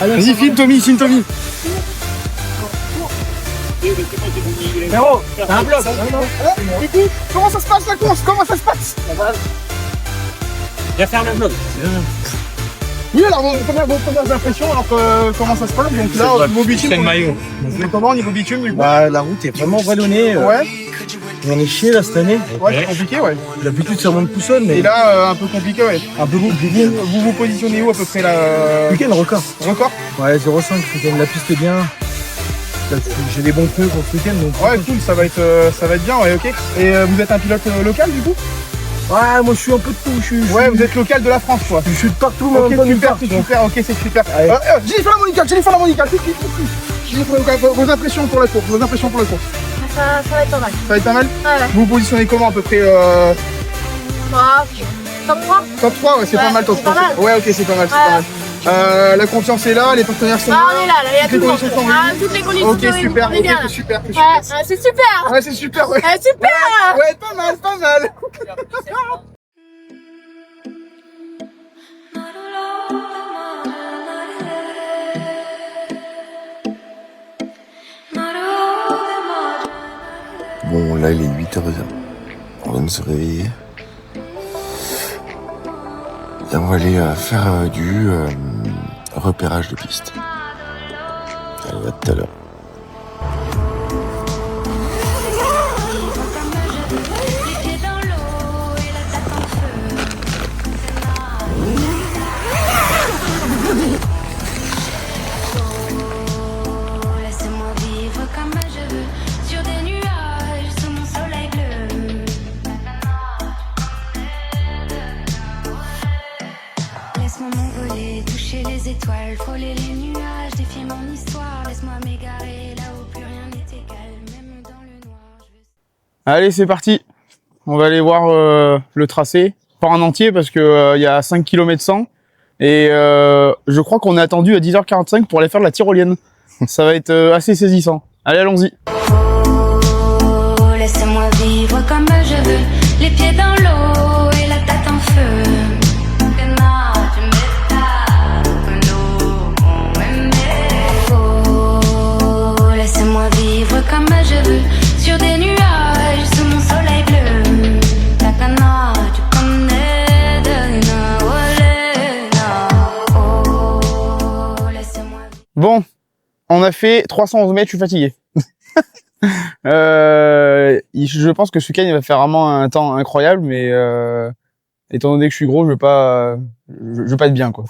Vas-y, filme Tommy, filme Tommy. Frérot, t'as un bloc. Comment ça se passe la course? Comment ça se passe? Viens faire le bloc. Oui, alors vos premières impressions, alors comment ça se passe? Donc là, niveau bitume, C'est le maillot. comment niveau bitume du coup? Bah, la route est vraiment vallonnée. Ouais, J'en ai chié là cette année. ouais, c'est compliqué, ouais. D'habitude, ça monte tout seul, mais Et là, un peu compliqué, ouais. un peu compliqué. Vous positionnez où à peu près là? Week-end record. Record? Ouais, 0,5. La piste est bien. Là, j'ai des bons pneus pour ce week-end. Donc... Ouais, cool, ça va être bien, ouais, ok. Et vous êtes un pilote local du coup? Ouais, moi je suis un peu de tout. Ouais, vous êtes local de la France, quoi. Je suis de partout, mais Ok, en même temps super, nulle c'est part, super, ok, c'est super. Allez. Jennifer la Monica, tout de suite. Vos impressions pour la course, Ça va être pas mal. Ça va être pas mal? Ouais. Vous vous positionnez comment à peu près Bah, top 3. Top 3, ouais, c'est Ouais, pas mal, top c'est 3. pas mal. Ouais, ok, c'est pas mal, c'est pas mal. La confiance est là, les partenaires sont Ah, on est là, il y a Toutes les tout le monde. conditions sont Ah, réunies. toutes les conditions Ok, sont réunies, super, on est ok, bien, là. c'est super, c'est Ouais, super. c'est super. Ouais, c'est super, ouais. Super. Ouais, pas mal, pas mal. Bon, là, il est 8h20. On vient de se réveiller. Et on va aller faire du repérage de piste. Allez, à tout à l'heure. Laisse-moi vivre comme je veux, sur des nuages, sous mon soleil bleu. Laisse-moi m'envoler, toucher les étoiles, frôler les nuages, défier mon histoire. Laisse-moi m'égarer là où plus rien n'est égal, même dans le noir. Allez, c'est parti. On va aller voir le tracé, pas en entier parce que il y a 5 km 100 et je crois qu'on est attendu à 10h45 pour aller faire de la tyrolienne. Ça va être assez saisissant. Allez, allons-y. Oh, laisse-moi vivre comme je veux, les pieds dans l'eau et la tête en feu. Oh, laisse-moi vivre comme je veux, sur des nuages, sous mon soleil bleu. La cana, tu connais de oh, laisse-moi vivre. Bon, on a fait 311 mètres, je suis fatigué. Je pense que ce week-end il va faire vraiment un temps incroyable, mais étant donné que je suis gros, je veux pas être bien, quoi.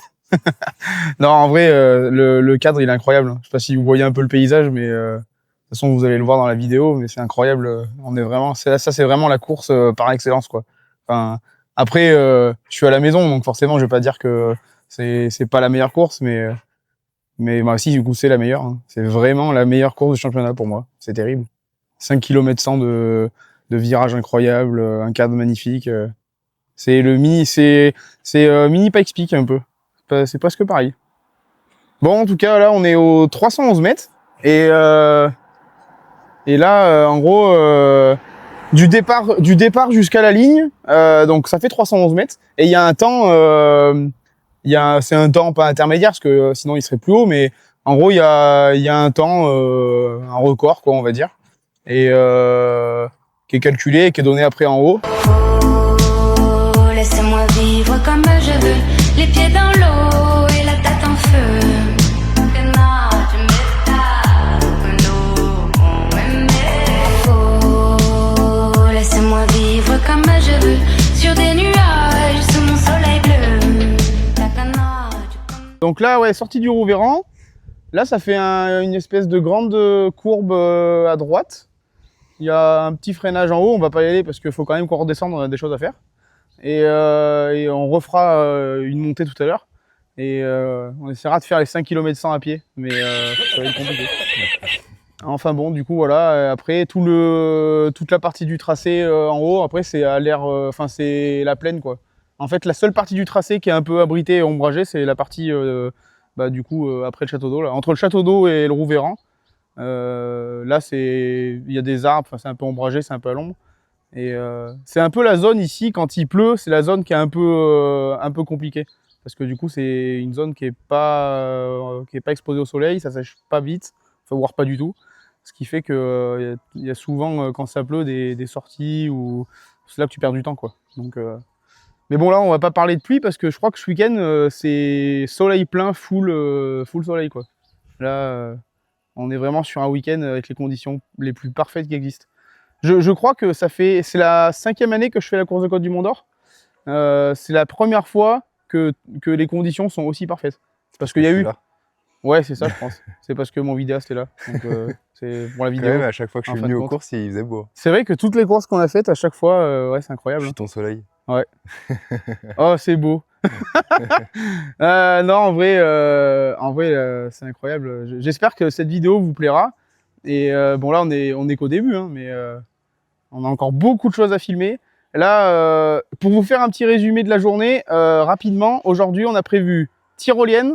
Non, en vrai, le cadre il est incroyable. Je sais pas si vous voyez un peu le paysage, mais de toute façon vous allez le voir dans la vidéo, mais c'est incroyable. On est vraiment, ça c'est vraiment la course par excellence, quoi. Enfin, après, je suis à la maison, donc forcément je vais pas dire que c'est pas la meilleure course, mais bah, si, du coup, c'est la meilleure. Hein. C'est vraiment la meilleure course du championnat pour moi. C'est terrible. 5 km 100 de virages incroyables, un cadre magnifique. C'est le mini, c'est mini Pikes Peak un peu. C'est presque pareil. Bon, en tout cas, là, on est au 311 mètres. Et là, en gros, du départ jusqu'à la ligne, donc ça fait 311 mètres. Et il y a un temps, c'est un temps pas intermédiaire parce que sinon il serait plus haut, mais en gros il y a un temps, un record quoi, on va dire, et qui est calculé et qui est donné après en haut. Oh, laisse-moi vivre comme je veux, les pieds dans l'eau et la tête en feu. Que non, tu m'étonnes, que nous oh, laisse-moi vivre comme je veux, sur des nuages, sous mon soleil bleu. Donc là, ouais, sortie du Rouveyran. Là, ça fait une espèce de grande courbe à droite. Il y a un petit freinage en haut, on va pas y aller parce qu'il faut quand même qu'on redescende, on a des choses à faire. Et on refera une montée tout à l'heure. Et on essaiera de faire les 5 km 100 à pied, mais ça va être compliqué. Enfin bon, du coup voilà, après toute la partie du tracé en haut, après c'est à l'air, c'est la plaine quoi. En fait, la seule partie du tracé qui est un peu abritée et ombragée, c'est la partie du coup après le château d'eau, là, entre le château d'eau et le Rouveyran. Là, il y a des arbres, c'est un peu ombragé, c'est un peu à l'ombre. Et c'est un peu la zone ici, quand il pleut, c'est la zone qui est un peu compliquée. Parce que du coup, c'est une zone qui est pas exposée au soleil, ça sèche pas vite, voire pas du tout. Ce qui fait qu'il y a souvent, quand ça pleut, des sorties où c'est là que tu perds du temps, quoi. Donc, mais bon, là, on va pas parler de pluie parce que je crois que ce week-end, c'est soleil plein, full soleil, quoi. Là, on est vraiment sur un week-end avec les conditions les plus parfaites qui existent. Je crois que c'est la 5e année que je fais la course de Côte du Mont d'Or. C'est la première fois que les conditions sont aussi parfaites. C'est parce qu'il y a eu... Ouais, c'est ça, je pense. C'est parce que mon vidéaste est là. Donc, c'est pour la vidéo. Quand même, à chaque fois que je suis venu aux courses, il faisait beau. C'est vrai que toutes les courses qu'on a faites, à chaque fois, ouais, c'est incroyable. Je suis ton soleil. Ouais. Oh, c'est beau. Non, en vrai, c'est incroyable. J'espère que cette vidéo vous plaira. Et bon, là, on est qu'au début, hein, mais on a encore beaucoup de choses à filmer. Là, pour vous faire un petit résumé de la journée, rapidement, aujourd'hui, on a prévu tyrolienne,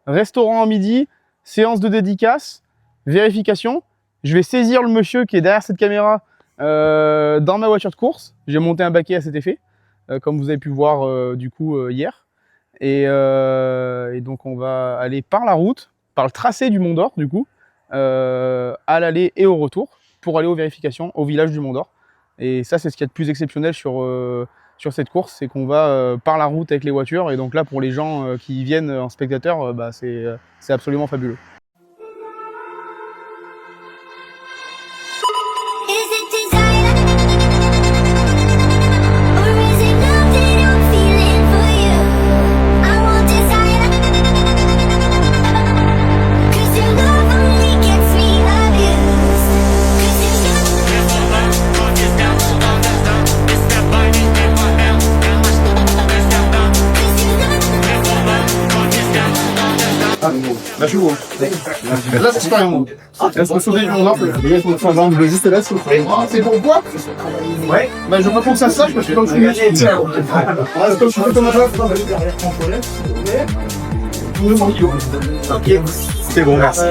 restaurant en midi, séance de dédicace, vérification. Je vais saisir le monsieur qui est derrière cette caméra dans ma voiture de course. J'ai monté un baquet à cet effet, comme vous avez pu voir du coup hier. Et donc on va aller par la route, par le tracé du Mont d'Or du coup, à l'aller et au retour, pour aller aux vérifications au village du Mont d'Or. Et ça, c'est ce qu'il y a de plus exceptionnel sur cette course, c'est qu'on va par la route avec les voitures. Et donc là, pour les gens qui viennent en spectateur, c'est absolument fabuleux. Là, je suis où? Là, c'est pas un mot. Là, c'est sauter du Mont d'Or. Il faut faire un juste là, c'est pourquoi? Ouais. Bah, je réponds que ça sache parce que comme je suis tiens. Comme je fais comme un ok. C'est bon, merci.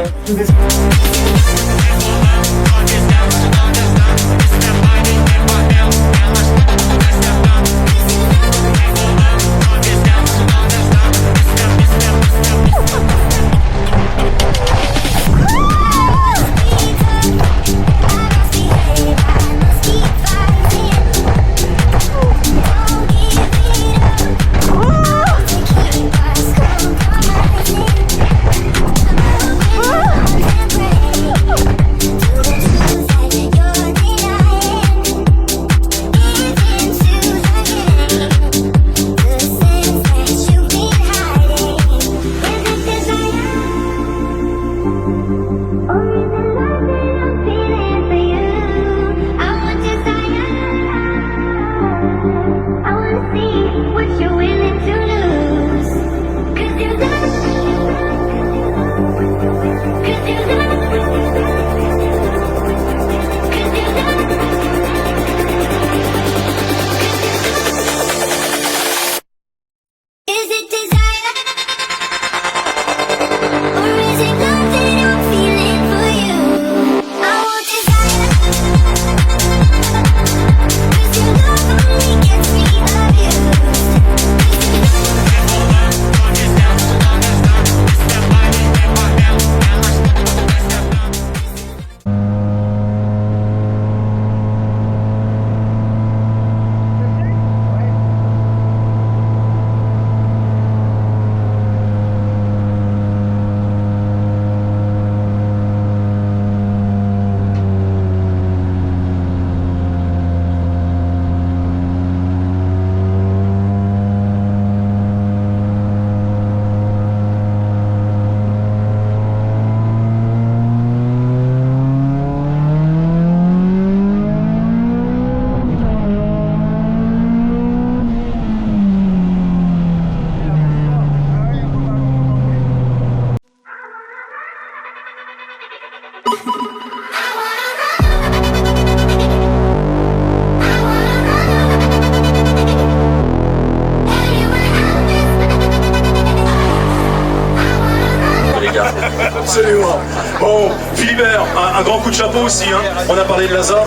Absolument. Bon, Philibert, un grand coup de chapeau aussi. Hein. On a parlé de Lazare,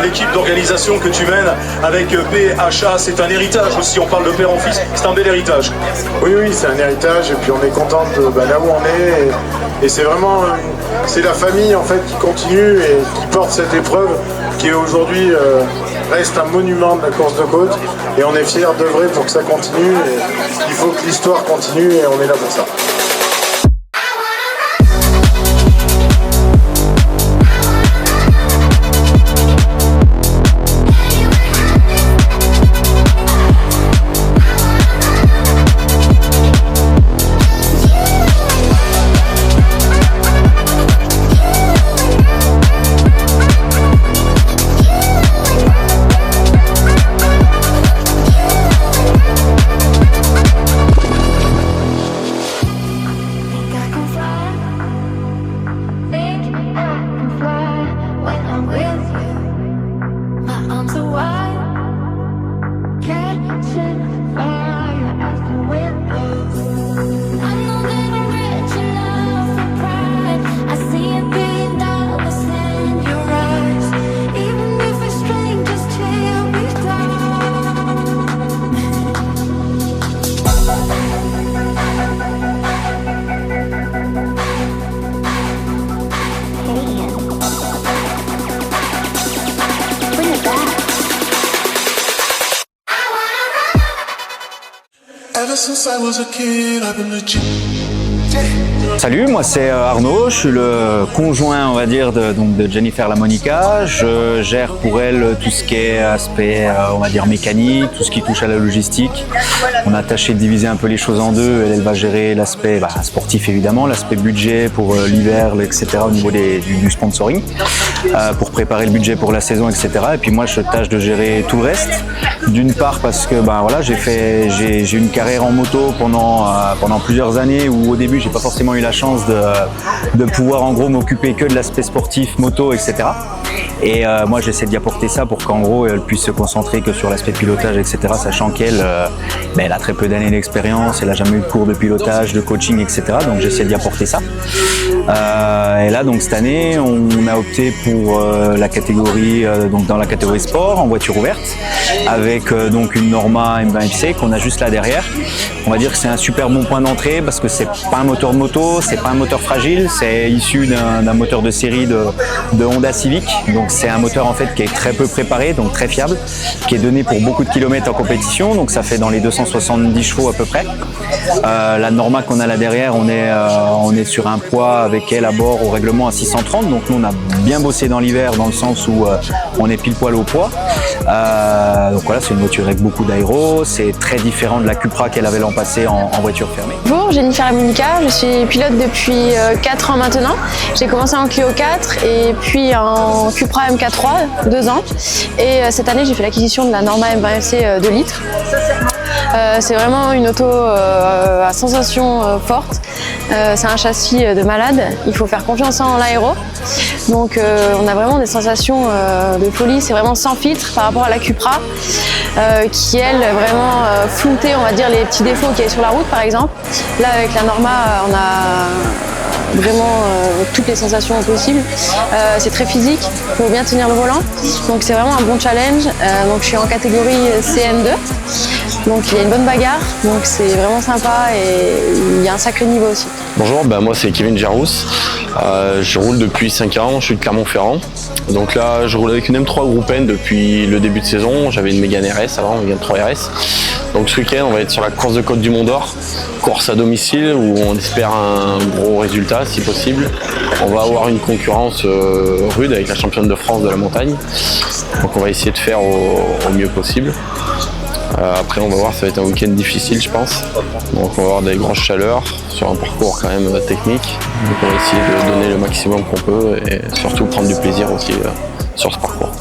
l'équipe d'organisation que tu mènes avec PHA, c'est un héritage aussi. On parle de père en fils, c'est un bel héritage. Oui, c'est un héritage et puis on est content de là où on est. Et c'est vraiment, c'est la famille en fait qui continue et qui porte cette épreuve qui aujourd'hui reste un monument de la course de côte. Et on est fiers d'œuvrer pour que ça continue. Et il faut que l'histoire continue et on est là pour ça. Salut, moi c'est Arnaud, je suis le conjoint, on va dire, de Jennifer LaMonica. Je gère pour elle tout ce qui est aspect, on va dire, mécanique, tout ce qui touche à la logistique. On a tâché de diviser un peu les choses en deux. Elle va gérer l'aspect sportif évidemment, l'aspect budget pour l'hiver, etc. au niveau du sponsoring, pour préparer le budget pour la saison, etc. Et puis moi je tâche de gérer tout le reste. D'une part parce que voilà, j'ai une carrière en moto pendant plusieurs années où au début j'ai pas forcément eu la chance de pouvoir en gros m'occuper que de l'aspect sportif, moto, etc. Et moi j'essaie d'y apporter ça pour qu'en gros elle puisse se concentrer que sur l'aspect pilotage, etc. Sachant qu'elle elle a très peu d'années d'expérience, elle a jamais eu de cours de pilotage, de coaching, etc. Donc j'essaie d'y apporter ça. Et là donc cette année on a opté pour la catégorie donc dans la catégorie sport en voiture ouverte avec donc une Norma M20 FC qu'on a juste là derrière. On va dire que c'est un super bon point d'entrée parce que c'est pas un moteur moto, c'est pas un moteur fragile, c'est issu d'un moteur de série de Honda Civic. Donc c'est un moteur en fait qui est très peu préparé, donc très fiable, qui est donné pour beaucoup de kilomètres en compétition, donc ça fait dans les 270 chevaux à peu près. La Norma qu'on a là derrière, on est sur un poids avec elle à bord au règlement à 630, donc nous on a bien bossé dans l'hiver dans le sens où on est pile poil au poids. Donc voilà, c'est une voiture avec beaucoup d'aéro, c'est très différent de la Cupra qu'elle avait l'an passé en voiture fermée. Bonjour, Jennifer LaMonica, je suis pilote depuis 4 ans maintenant. J'ai commencé en Clio 4 et puis en Cupra MK3, 2 ans. Et cette année, j'ai fait l'acquisition de la Norma M20 FC 2 litres. C'est vraiment une auto à sensation forte. C'est un châssis de malade. Il faut faire confiance en l'aéro. Donc on a vraiment des sensations de folie. C'est vraiment sans filtre par rapport à la Cupra qui elle vraiment floutait, on va dire, les petits défauts qu'il y a sur la route par exemple. Là avec la Norma, on a vraiment toutes les sensations possibles. C'est très physique, il faut bien tenir le volant. Donc c'est vraiment un bon challenge. Donc je suis en catégorie CM2. Donc il y a une bonne bagarre, donc c'est vraiment sympa et il y a un sacré niveau aussi. Bonjour, moi c'est Kevin Jarousse. Je roule depuis 5 ans, je suis de Clermont-Ferrand. Donc là je roule avec une M3 Groupe N depuis le début de saison. J'avais une Mégane RS avant, une Mégane 3 RS. Donc ce week-end on va être sur la course de Côte du Mont d'Or, course à domicile où on espère un gros résultat si possible. On va avoir une concurrence rude avec la championne de France de la montagne. Donc on va essayer de faire au mieux possible. Après on va voir, ça va être un week-end difficile je pense. Donc on va avoir des grosses chaleurs sur un parcours quand même technique. Donc on va essayer de donner le maximum qu'on peut et surtout prendre du plaisir aussi sur ce parcours.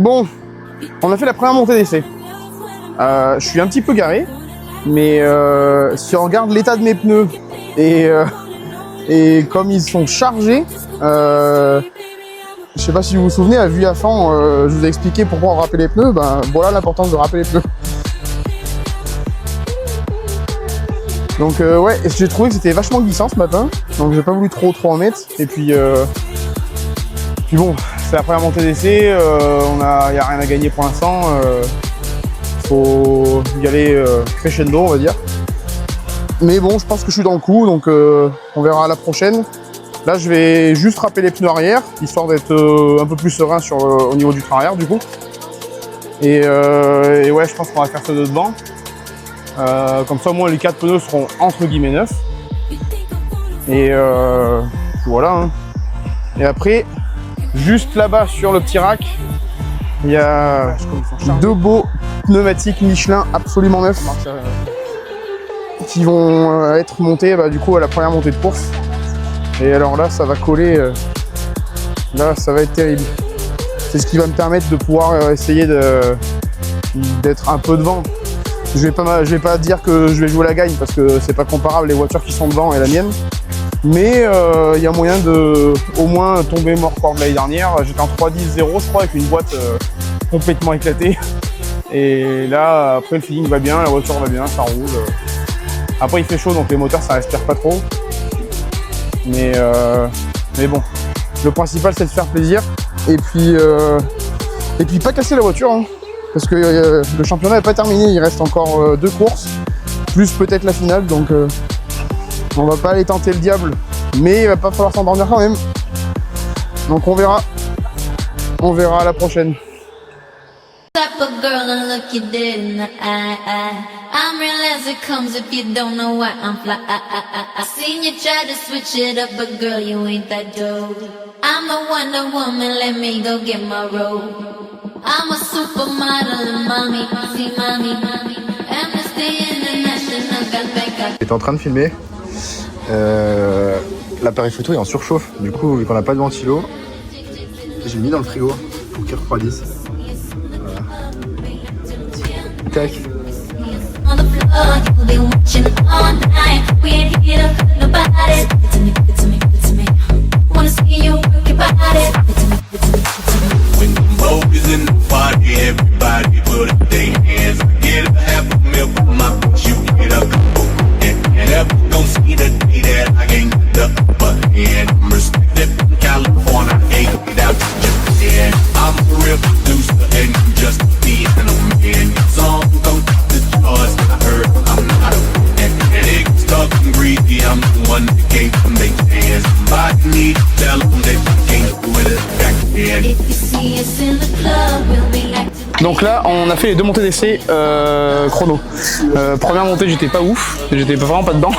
Bon, on a fait la première montée d'essai. Je suis un petit peu garé, mais si on regarde l'état de mes pneus et comme ils sont chargés, je sais pas si vous vous souvenez, à vue à fond, je vous ai expliqué pourquoi on râpait les pneus. Ben voilà l'importance de râper les pneus. Donc ouais, j'ai trouvé que c'était vachement glissant ce matin, donc j'ai pas voulu trop en mettre. Et puis bon, c'est la première montée d'essai, y a rien à gagner pour l'instant. Faut y aller crescendo, on va dire. Mais bon, je pense que je suis dans le coup, donc on verra à la prochaine. Là, je vais juste râper les pneus arrière, histoire d'être un peu plus serein au niveau du train arrière, du coup. Et ouais, je pense qu'on va faire ceux de devant. Comme ça, au moins, les 4 pneus seront entre guillemets neufs. Et voilà. Hein. Et après, juste là-bas, sur le petit rack, il y a 2 beaux pneumatiques Michelin absolument neufs qui vont être montés du coup à la première montée de course. Et alors là, ça va coller. Là, ça va être terrible. C'est ce qui va me permettre de pouvoir essayer d'être un peu devant. Je vais pas dire que je vais jouer la gagne parce que c'est pas comparable les voitures qui sont devant et la mienne. Mais il y a moyen de au moins tomber mort de l'année dernière. J'étais en 3.10.0 je crois avec une boîte complètement éclatée. Et là après le feeling va bien, la voiture va bien, ça roule. Après il fait chaud donc les moteurs ça respire pas trop. Mais bon, le principal c'est de faire plaisir. Et puis pas casser la voiture. Hein. Parce que le championnat n'est pas terminé, il reste encore 2 courses, plus peut-être la finale, donc on va pas aller tenter le diable, mais il va pas falloir s'endormir quand même. Donc on verra à la prochaine. I'm real as it comes if you don't know why I'm fly. I seen you try to switch it up, but girl, you ain't that dope. I'm the Wonder Woman, let me go get my robe. I'm a supermodel and mommy, see mommy. Amnesty International got back up. J'étais en train de filmer. L'appareil photo est en surchauffe. Du coup, vu qu'on n'a pas de ventilo, j'ai mis dans le frigo pour qu'il refroidisse. Voilà. Tac. On the floor, you'll be watching all night. We ain't here to hurt nobody. Give it to me, give it to me, give it to me. Wanna see you work your body. Give it to me, give it to me, give it to me. When the mob is in the party, everybody put up their hands. Get a half a milk for my bitch, you get a couple. And never gon' see the day that I ain't the upper hand. I'm respected from California, ain't without Japan. I'm a real producer and you just a piano man. Your song go to the charts, I heard I'm not a fan. Niggas talking greedy, I'm the one that came from their hands. Somebody need to tell them that you can't do it back again. If you see us in the club, we'll be acting. Donc là, on a fait les 2 montées d'essai chrono. Première montée, j'étais pas ouf, j'étais vraiment pas dedans.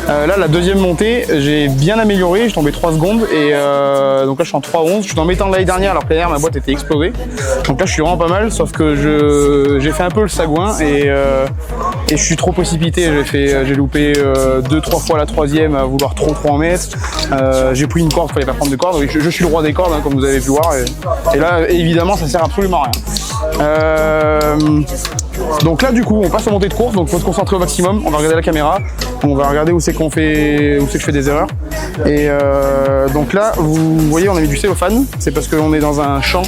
Là, la deuxième montée, j'ai bien amélioré, j'ai tombé 3 secondes et donc là, je suis en 3.11. Je suis dans mes temps de l'année dernière, alors que l'année dernière, ma boîte était explosée. Donc là, je suis vraiment pas mal, sauf que j'ai fait un peu le sagouin et je suis trop précipité. J'ai loupé 2-3 fois la 3e à vouloir trop en mettre. J'ai pris une corde, il fallait pas prendre de corde. Je suis le roi des cordes, hein, comme vous avez pu voir. Et là, évidemment, ça sert absolument à rien. Donc là du coup on passe aux montées de course, donc faut se concentrer au maximum, on va regarder la caméra, on va regarder où c'est que je fais des erreurs. Et donc là vous voyez on a mis du cellophane, c'est parce qu'on est dans un champ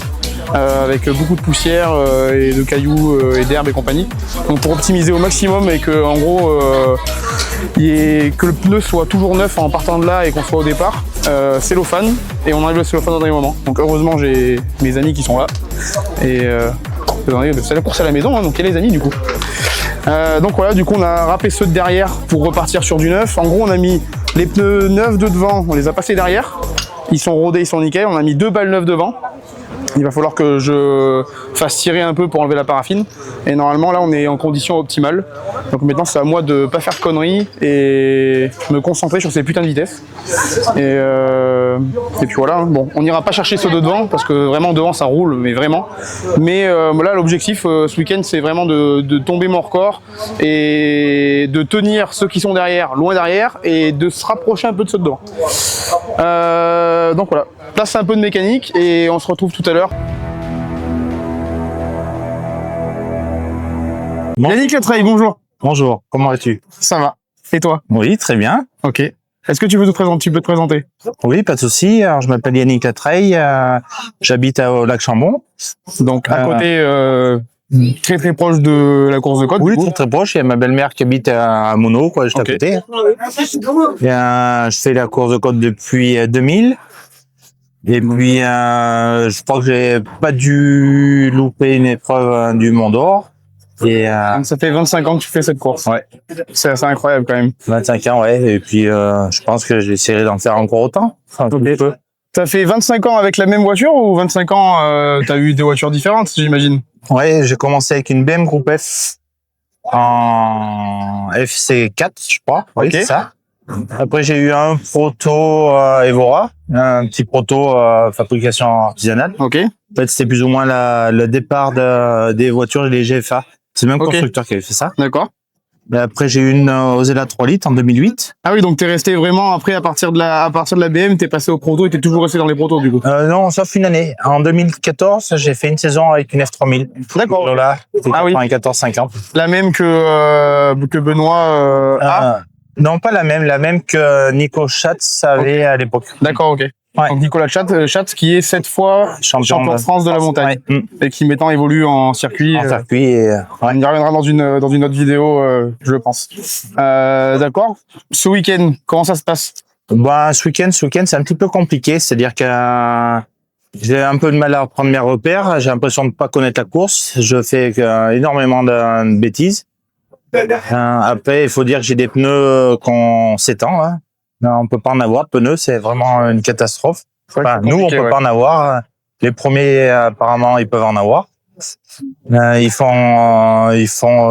avec beaucoup de poussière et de cailloux et d'herbe et compagnie. Donc pour optimiser au maximum et que en gros que le pneu soit toujours neuf en partant de là et qu'on soit au départ, cellophane, et on enlève le cellophane au dernier moment. Donc heureusement j'ai mes amis qui sont là et c'est la course à la maison, hein, donc il y a les amis du coup. Donc voilà, du coup on a râpé ceux de derrière pour repartir sur du neuf. En gros on a mis les pneus neufs de devant, on les a passés derrière. Ils sont rodés, ils sont nickel. On a mis 2 balles neuves devant. Il va falloir que je fasse tirer un peu pour enlever la paraffine. Et normalement là on est en condition optimale. Donc maintenant c'est à moi de ne pas faire de conneries et me concentrer sur ces putains de vitesses. Et puis voilà, bon, on n'ira pas chercher ceux de devant parce que vraiment devant ça roule, mais vraiment. Mais là l'objectif ce week-end c'est vraiment de tomber mon record et de tenir ceux qui sont derrière, loin derrière, et de se rapprocher un peu de ceux de devant. Donc voilà, là c'est un peu de mécanique et on se retrouve tout à l'heure. Yannick Latreille, bonjour. Bonjour, comment vas-tu? Ça va. Et toi? Oui, très bien. Ok. Est-ce que tu peux te présenter? Oui, pas de souci. Alors, je m'appelle Yannick Latreille, j'habite au lac Chambon. Donc, à côté, très très proche de la course de côte. Oui, très proche. Il y a ma belle-mère qui habite à Monod, quoi, juste à côté. Et, je fais la course de côte depuis 2000. Et puis, je crois que j'ai pas dû louper une épreuve du Mont d'Or. Et ça fait 25 ans que tu fais cette course. Ouais. C'est assez incroyable quand même. 25 ans, ouais. Et puis, je pense que j'essaierai d'en faire encore autant. Enfin, un peu. T'as fait 25 ans avec la même voiture ou 25 ans, t'as eu des voitures différentes, j'imagine? Ouais, j'ai commencé avec une BM Groupe F en FC4, je crois. Oui, c'est ça. Après, j'ai eu un proto Evora, un petit proto fabrication artisanale. Ok. En fait, c'était plus ou moins le départ des voitures les GFA. C'est le même constructeur qui avait fait ça. D'accord. Et après, j'ai eu une Ozella 3 litres en 2008. Ah oui, donc t'es resté vraiment, après, à partir de la BM, t'es passé au proto et t'es toujours resté dans les protos, du coup? Non, sauf une année. En 2014, j'ai fait une saison avec une F3000. D'accord. Là, ah oui. 14,50. La même que Benoît Non, pas la même que Nico Schatz avait à l'époque. D'accord, ok. Ouais. Donc Nicolas Schatz qui est 7 fois champion de France de la montagne. Ouais. Et qui maintenant évolue en circuit. En circuit et... On y reviendra dans une autre vidéo, je pense. D'accord. Ce week-end, comment ça se passe? Bah, ce week-end, c'est un petit peu compliqué. C'est-à-dire que j'ai un peu de mal à prendre mes repères. J'ai l'impression de pas connaître la course. Je fais énormément de bêtises. Après, il faut dire que j'ai des pneus qu'on s'étend. Hein. Non, on peut pas en avoir de pneus, c'est vraiment une catastrophe. Enfin, nous, on peut pas en avoir. Les premiers, apparemment, ils peuvent en avoir. Ils font,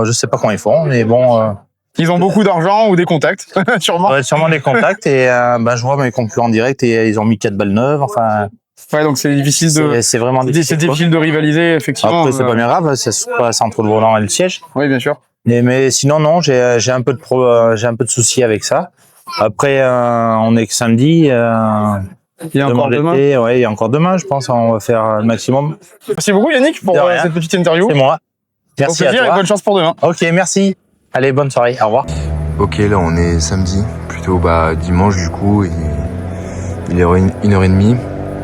je sais pas comment ils font, mais bon. Ils ont beaucoup d'argent ou des contacts, sûrement. Ouais, sûrement des contacts. Et je vois mes concurrents en direct et ils ont mis 4 balles neuves. Enfin. Ouais, donc c'est difficile de. C'est vraiment difficile. C'est difficile de rivaliser, effectivement. Après, c'est pas bien grave, ça se passe entre le volant et le siège. Oui, bien sûr. Mais sinon, non, j'ai un peu de soucis avec ça. Après, on est que samedi. Il y a encore demain. Ouais, il y a encore demain, je pense. On va faire le maximum. Merci beaucoup, Yannick, pour cette petite interview. C'est moi. Merci à toi. Et bonne chance pour demain. Ok, merci. Allez, bonne soirée. Au revoir. Ok, là, on est samedi, plutôt dimanche du coup, et il est 1h30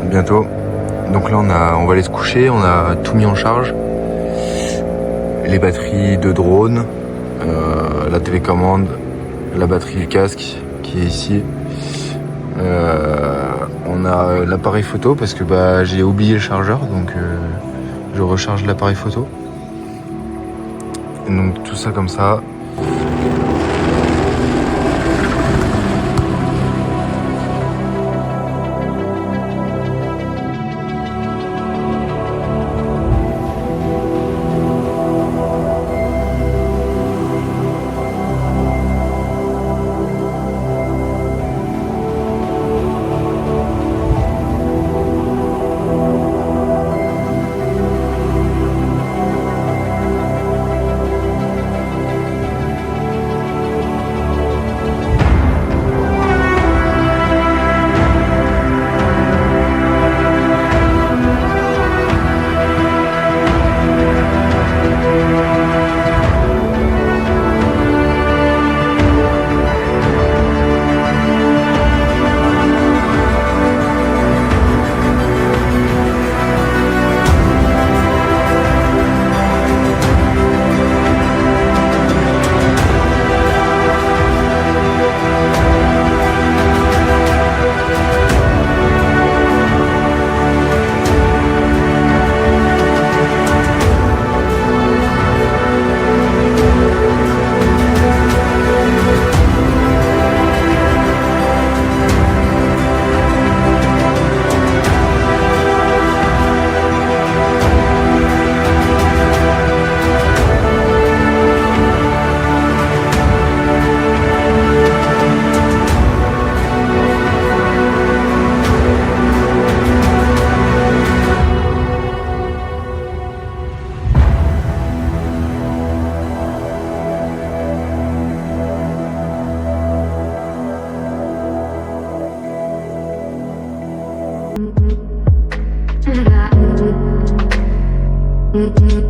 bientôt. Donc là, on va aller se coucher. On a tout mis en charge. Les batteries de drone, la télécommande, la batterie du casque qui est ici. On a l'appareil photo parce que j'ai oublié le chargeur, donc je recharge l'appareil photo. Et donc tout ça comme ça. Mm-hmm.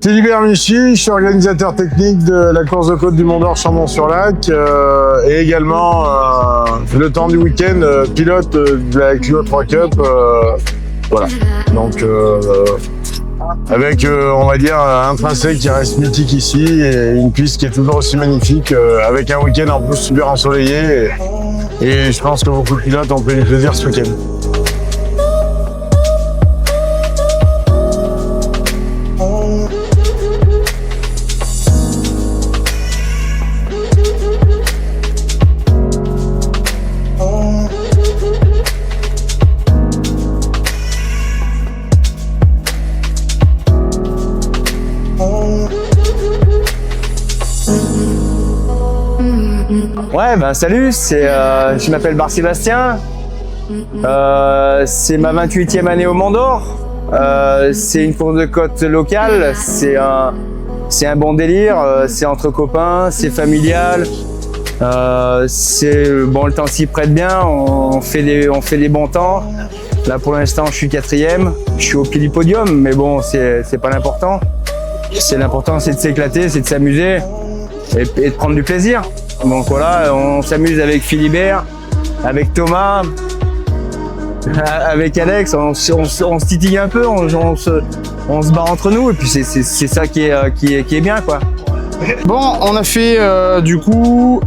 Philibert Michi, je suis organisateur technique de la course de côte du Mont d'Or Chambon-sur-Lac et également le temps du week-end pilote de la Clio 3 Cup. Voilà. Donc avec on va dire un tracé qui reste mythique ici et une piste qui est toujours aussi magnifique avec un week-end en plus super ensoleillé et je pense que beaucoup de pilotes ont pris du plaisir ce week-end. Ouais, ben salut, je m'appelle Bart-Sébastien, c'est ma 28e année au Mont d'Or, c'est une course de côte locale, c'est un bon délire, c'est entre copains, c'est familial, bon, le temps s'y prête bien, on fait des bons temps. Là pour l'instant je suis 4e, je suis au pied du podium, mais bon c'est pas l'important. L'important c'est de s'éclater, c'est de s'amuser et de prendre du plaisir. Donc voilà, on s'amuse avec Philibert, avec Thomas, avec Alex, on se titille un peu, on se bat entre nous et puis c'est ça qui est bien quoi. Bon, on a fait du coup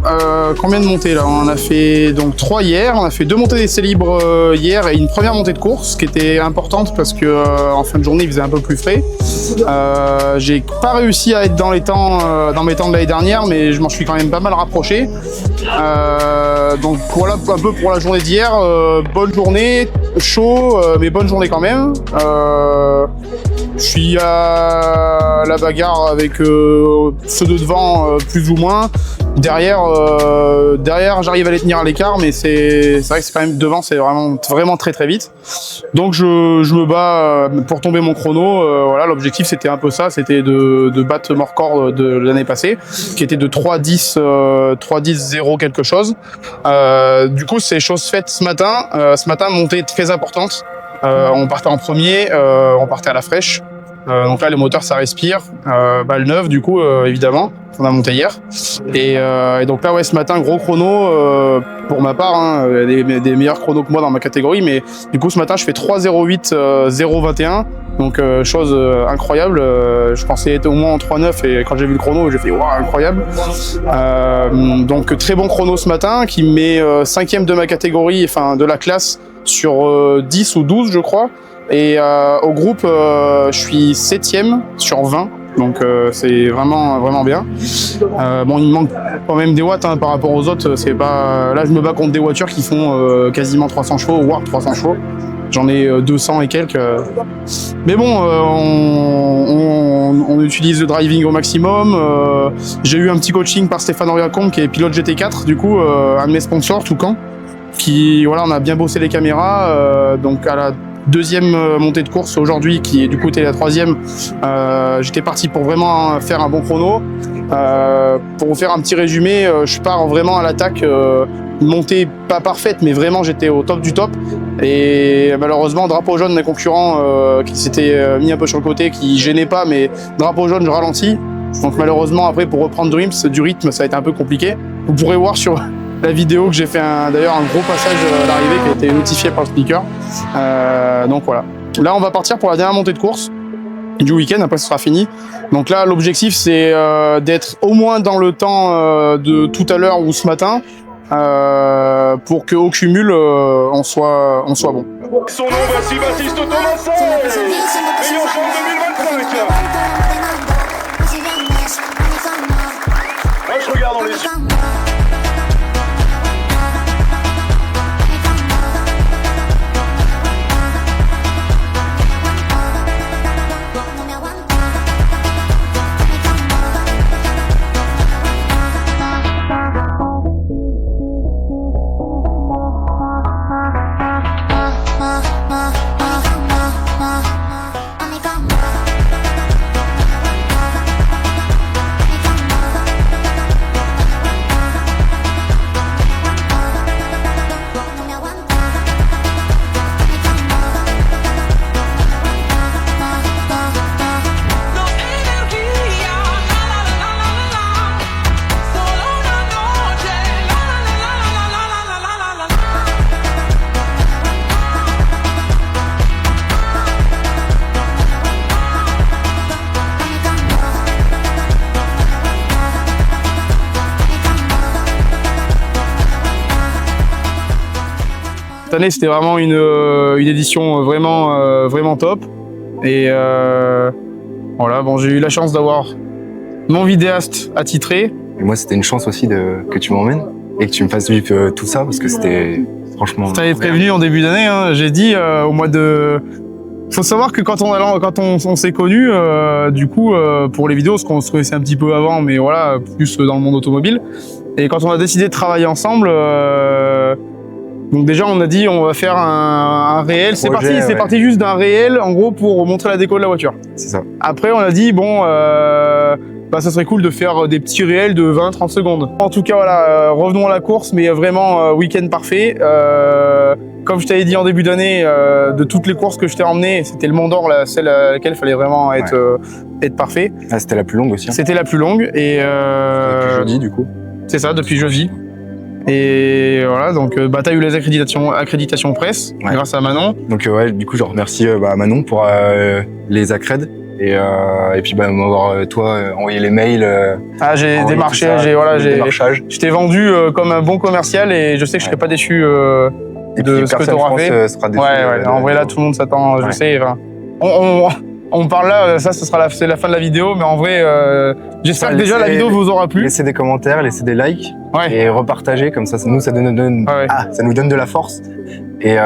combien de montées là? On en a fait donc 3 hier, on a fait 2 montées d'essai libre hier et une première montée de course qui était importante parce que en fin de journée il faisait un peu plus frais. J'ai pas réussi à être dans mes temps de l'année dernière, mais je m'en suis quand même pas mal rapproché. Donc voilà un peu pour la journée d'hier. Bonne journée, chaud, mais bonne journée quand même. Je suis à la bagarre avec ceux de devant plus ou moins. Derrière j'arrive à les tenir à l'écart, mais c'est vrai que c'est quand même devant, c'est vraiment très très vite. Donc je me bats pour tomber mon chrono. Voilà, l'objectif c'était un peu ça, c'était de battre mon record de l'année passée, qui était de 3:10 quelque chose. Du coup c'est chose faite ce matin. Ce matin, montée très importante. On partait en premier, on partait à la fraîche. Donc là les moteurs ça respire, balle neuve du coup évidemment, on a monté hier. Et donc là ouais ce matin gros chrono pour ma part, hein, des meilleurs chronos que moi dans ma catégorie, mais du coup ce matin je fais 3:08,021. Donc chose incroyable, je pensais être au moins en 3:9 et quand j'ai vu le chrono j'ai fait waouh incroyable. Donc très bon chrono ce matin qui me met 5e de ma catégorie, enfin de la classe sur 10 ou 12 je crois. Et au groupe je suis 7e sur 20. Donc c'est vraiment bien. Bon il me manque quand même des watts hein, par rapport aux autres, c'est pas. Là je me bats contre des voitures qui font quasiment 300 chevaux, voire 300 chevaux. J'en ai 200 et quelques. Mais bon, on utilise le driving au maximum. J'ai eu un petit coaching par Stéphane Auriacombe qui est pilote GT4, du coup, un de mes sponsors, Toucan, qui, voilà, on a bien bossé les caméras. Donc à la 2e montée de course aujourd'hui, qui du coup était la 3e, j'étais parti pour vraiment faire un bon chrono. Pour vous faire un petit résumé, je pars vraiment à l'attaque. Montée pas parfaite, mais vraiment j'étais au top du top. Et malheureusement, drapeau jaune d'un concurrent qui s'était mis un peu sur le côté, qui gênait pas, mais drapeau jaune, je ralentis. Donc malheureusement, après, pour reprendre du rythme, ça a été un peu compliqué. Vous pourrez voir sur la vidéo que j'ai fait d'ailleurs un gros passage à l'arrivée qui a été notifié par le speaker. Donc voilà. Là, on va partir pour la dernière montée de course du week-end, après ce sera fini. Donc là, l'objectif, c'est d'être au moins dans le temps de tout à l'heure ou ce matin. Pour qu'au cumul on soit bon. Son nom, voici Baptiste Thomasin, meilleur champ 2025. Moi, je regarde dans les yeux. Cette année, c'était vraiment une édition vraiment top. Et voilà, bon, j'ai eu la chance d'avoir mon vidéaste attitré. Et moi, c'était une chance aussi que tu m'emmènes et que tu me fasses vivre tout ça parce que c'était franchement. Je t'avais prévenu en début d'année, hein, j'ai dit au mois de. Faut savoir que quand on s'est connus, du coup, pour les vidéos, parce qu'on se connaissait un petit peu avant, mais voilà, plus dans le monde automobile. Et quand on a décidé de travailler ensemble, donc déjà on a dit on va faire un réel. C'est parti juste d'un réel, en gros, pour montrer la déco de la voiture. C'est ça. Après on a dit bon, ça serait cool de faire des petits réels de 20-30 secondes. En tout cas voilà, revenons à la course, mais vraiment week-end parfait. Comme je t'avais dit en début d'année, de toutes les courses que je t'ai emmenées, c'était le Mont d'Or, celle à laquelle il fallait vraiment être parfait. Ah, c'était la plus longue aussi. Hein. C'était la plus longue. Et depuis jeudi, du coup. C'est ça, depuis jeudi. Et voilà, donc t'as eu les accréditations presse grâce à Manon. Donc ouais, du coup je remercie Manon pour les accrèdes et puis m'avoir toi envoyé les mails. J'ai démarché, je t'ai vendu comme un bon commercial et je sais que je serai pas déçu de ce que tu auras fait. Sera déçu, en vrai là tout le monde s'attend, je sais. On parle là, c'est la fin de la vidéo, mais en vrai, j'espère que déjà la vidéo vous aura plu. Laissez des commentaires, laissez des likes et repartagez, comme ça, ça nous donne de la force et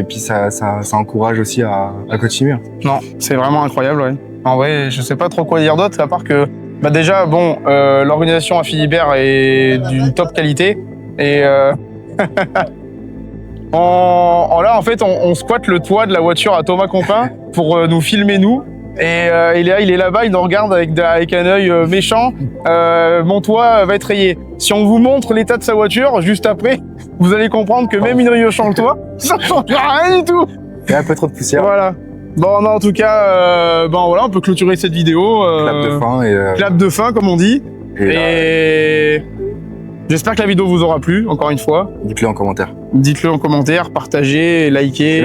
puis ça encourage aussi à continuer. Non, c'est vraiment incroyable, ouais. En vrai, je sais pas trop quoi dire d'autre, à part que déjà, bon, l'organisation à Philibert est d'une top qualité et là, en fait, on squatte le toit de la voiture à Thomas Compin pour nous filmer, nous. Et il est là-bas, il nous regarde avec un œil méchant. Mon toit va être rayé. Si on vous montre l'état de sa voiture, juste après, vous allez comprendre que même une rayure sur le toit, ça ne change rien du tout. Il y a un peu trop de poussière. Voilà. Bon, non, en tout cas, voilà, on peut clôturer cette vidéo. Clap de fin. Clap de fin, comme on dit. Et j'espère que la vidéo vous aura plu, encore une fois. Dites-le en commentaire. Dites-le en commentaire, partagez, likez.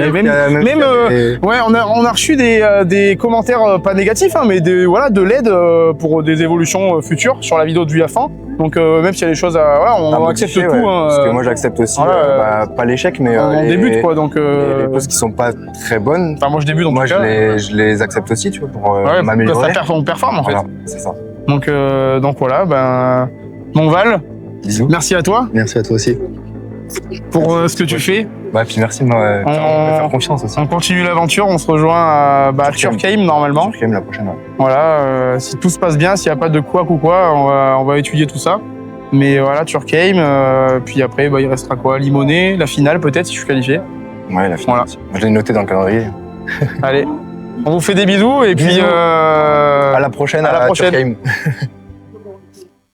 On a reçu des commentaires pas négatifs, hein, mais de l'aide pour des évolutions futures sur la vidéo de VF1. Donc même s'il y a des choses on accepte tout. Hein, parce que moi j'accepte aussi, pas l'échec, mais on débute quoi, donc les choses qui sont pas très bonnes. Enfin moi je débute donc moi je les accepte aussi, tu vois, pour m'améliorer. On performe en fait. C'est ça. Donc voilà, mon Val. Bisous. Merci à toi. Merci à toi aussi. Pour ce que tu fais. Puis merci de me faire confiance aussi. On continue l'aventure, on se rejoint à Turkheim normalement. Turkheim la prochaine, Voilà, si tout se passe bien, s'il n'y a pas de couac ou quoi, on va étudier tout ça. Mais voilà, Turkheim, puis après il restera quoi? Limonest, la finale peut-être si je suis qualifié. Ouais, la finale. Voilà. Je l'ai noté dans le calendrier. Allez, on vous fait des bisous et puis à la prochaine. À la prochaine.